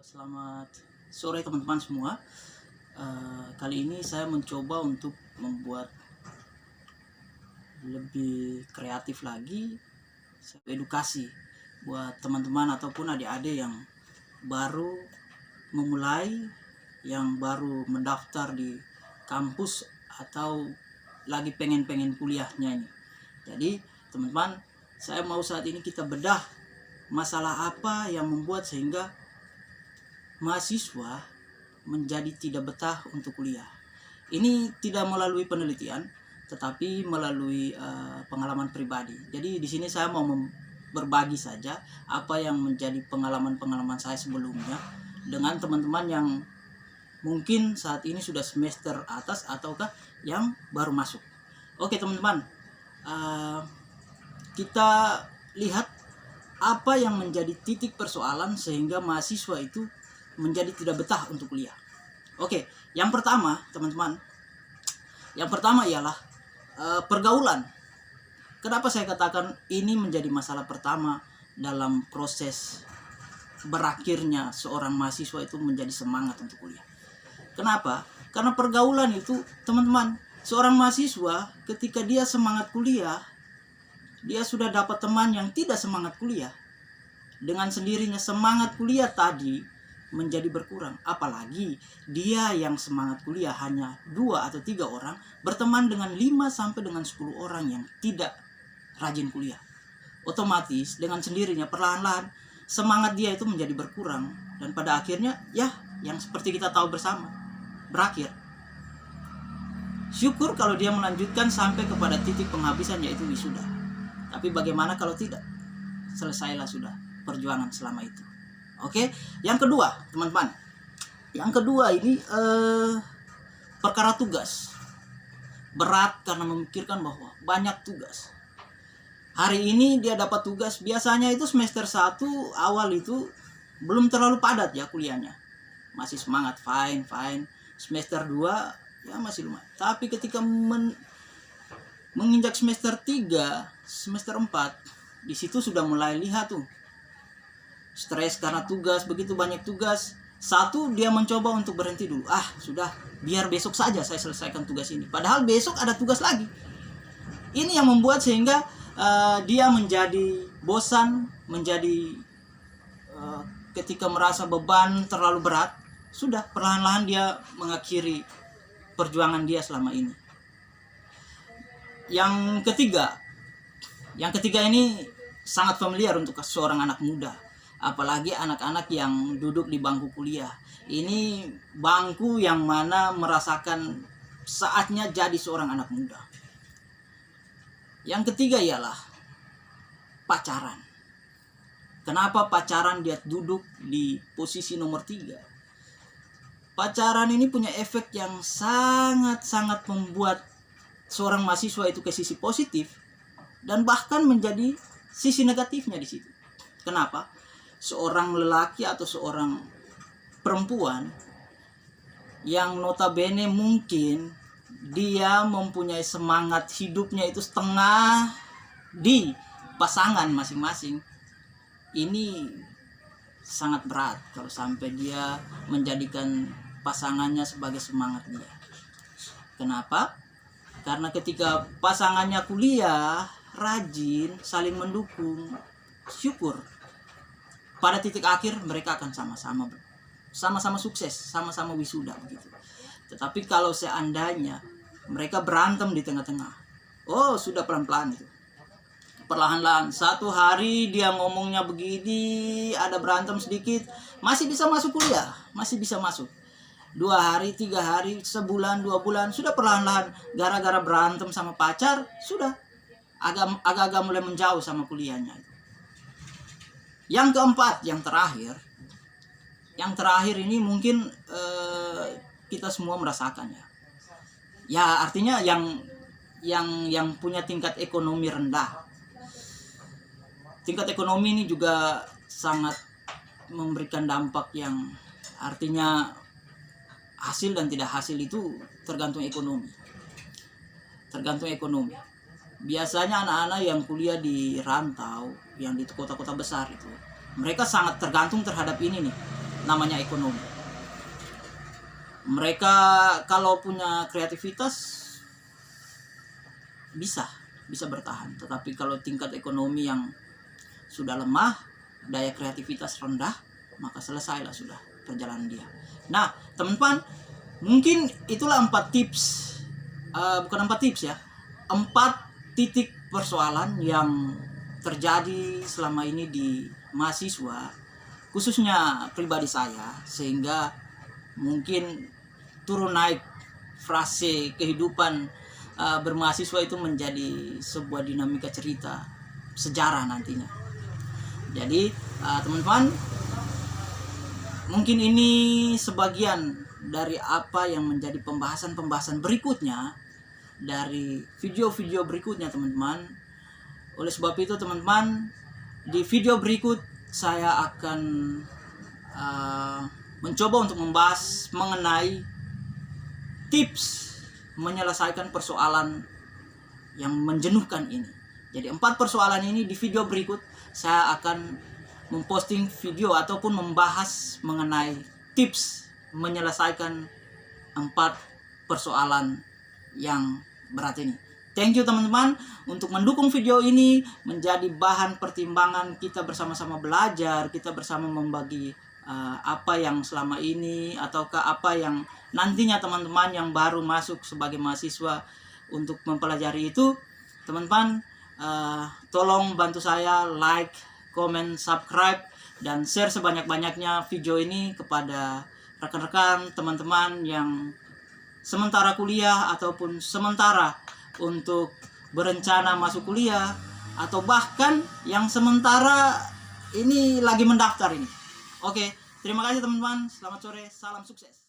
Selamat sore teman-teman semua. Kali ini saya mencoba untuk membuat lebih kreatif lagi, edukasi buat teman-teman ataupun adik-adik yang baru memulai, yang baru mendaftar di kampus atau lagi pengen kuliahnya ini. Jadi teman-teman, saya mau saat ini kita bedah masalah apa yang membuat sehingga mahasiswa menjadi tidak betah untuk kuliah. Ini tidak melalui penelitian, tetapi melalui pengalaman pribadi. Jadi di sini saya mau berbagi saja apa yang menjadi pengalaman saya sebelumnya dengan teman-teman yang mungkin saat ini sudah semester atas ataukah yang baru masuk. Oke teman-teman, kita lihat apa yang menjadi titik persoalan sehingga mahasiswa itu menjadi tidak betah untuk kuliah. Oke, yang pertama teman-teman, yang pertama ialah pergaulan. Kenapa saya katakan ini menjadi masalah pertama dalam proses berakhirnya seorang mahasiswa itu menjadi semangat untuk kuliah? Kenapa? Karena pergaulan itu teman-teman, seorang mahasiswa ketika dia semangat kuliah, dia sudah dapat teman yang tidak semangat kuliah. Dengan sendirinya semangat kuliah tadi menjadi berkurang. Apalagi dia yang semangat kuliah hanya 2 atau 3 orang berteman dengan 5 sampai dengan 10 orang yang tidak rajin kuliah. Otomatis dengan sendirinya perlahan-lahan semangat dia itu menjadi berkurang dan pada akhirnya ya yang seperti kita tahu bersama berakhir. Syukur kalau dia melanjutkan sampai kepada titik penghabisan yaitu wisuda. Tapi bagaimana kalau tidak? Selesailah sudah perjuangan selama itu. Oke, yang kedua teman-teman, yang kedua ini perkara tugas. Berat karena memikirkan bahwa banyak tugas. Hari ini dia dapat tugas, biasanya itu semester 1 awal itu belum terlalu padat ya kuliahnya, masih semangat, fine. Semester 2 ya masih lumayan, tapi ketika menginjak semester 3, semester 4, di situ sudah mulai lihat tuh stres karena tugas, begitu banyak tugas. Satu, dia mencoba untuk berhenti dulu. Sudah, biar besok saja saya selesaikan tugas ini. Padahal besok ada tugas lagi. Ini yang membuat sehingga dia menjadi bosan, menjadi ketika merasa beban terlalu berat, sudah perlahan-lahan dia mengakhiri perjuangan dia selama ini. Yang ketiga ini sangat familiar untuk seorang anak muda. Apalagi anak-anak yang duduk di bangku kuliah. Ini bangku yang mana merasakan saatnya jadi seorang anak muda. Yang ketiga ialah pacaran. Kenapa pacaran dia duduk di posisi nomor 3? Pacaran ini punya efek yang sangat-sangat membuat seorang mahasiswa itu ke sisi positif dan bahkan menjadi sisi negatifnya di situ. Kenapa? Seorang lelaki atau seorang perempuan yang notabene mungkin dia mempunyai semangat hidupnya itu setengah di pasangan masing-masing, ini sangat berat kalau sampai dia menjadikan pasangannya sebagai semangat dia. Kenapa? Karena ketika pasangannya kuliah, rajin, saling mendukung, syukur pada titik akhir mereka akan sama-sama sukses, sama-sama wisuda begitu. Tetapi kalau seandainya mereka berantem di tengah-tengah, sudah pelan-pelan itu. Perlahan-lahan, satu hari dia ngomongnya begini, ada berantem sedikit, masih bisa masuk kuliah, masih bisa masuk. 2 hari, 3 hari, sebulan, 2 bulan, sudah perlahan-lahan gara-gara berantem sama pacar, sudah agak-agak mulai menjauh sama kuliahnya. Yang keempat, yang terakhir ini mungkin kita semua merasakan ya. Ya artinya yang punya tingkat ekonomi rendah. Tingkat ekonomi ini juga sangat memberikan dampak yang artinya hasil dan tidak hasil itu tergantung ekonomi. Biasanya anak-anak yang kuliah di rantau, yang di kota-kota besar itu, mereka sangat tergantung terhadap ini nih, namanya ekonomi. Mereka kalau punya kreativitas bisa bertahan, tetapi kalau tingkat ekonomi yang sudah lemah, daya kreativitas rendah, maka selesailah sudah perjalanan dia. Nah, teman-teman, mungkin itulah 4 tips, bukan 4 tips ya, 4 titik persoalan yang terjadi selama ini di mahasiswa, khususnya pribadi saya, sehingga mungkin turun naik frase kehidupan bermahasiswa itu menjadi sebuah dinamika cerita sejarah nantinya. Jadi teman-teman, mungkin ini sebagian dari apa yang menjadi pembahasan berikutnya dari video-video berikutnya, teman-teman. Oleh sebab itu, teman-teman, di video berikut saya akan mencoba untuk membahas mengenai tips menyelesaikan persoalan yang menjenuhkan ini. Jadi 4 persoalan ini di video berikut saya akan memposting video ataupun membahas mengenai tips menyelesaikan 4 persoalan yang berat ini. Thank you teman-teman untuk mendukung video ini menjadi bahan pertimbangan kita bersama-sama belajar, kita bersama membagi apa yang selama ini ataukah apa yang nantinya teman-teman yang baru masuk sebagai mahasiswa untuk mempelajari itu. Teman-teman, tolong bantu saya like, comment, subscribe, dan share sebanyak-banyaknya video ini kepada rekan-rekan, teman-teman yang sementara kuliah ataupun sementara untuk berencana masuk kuliah, atau bahkan yang sementara ini lagi mendaftar ini. Oke, terima kasih teman-teman. Selamat sore, salam sukses.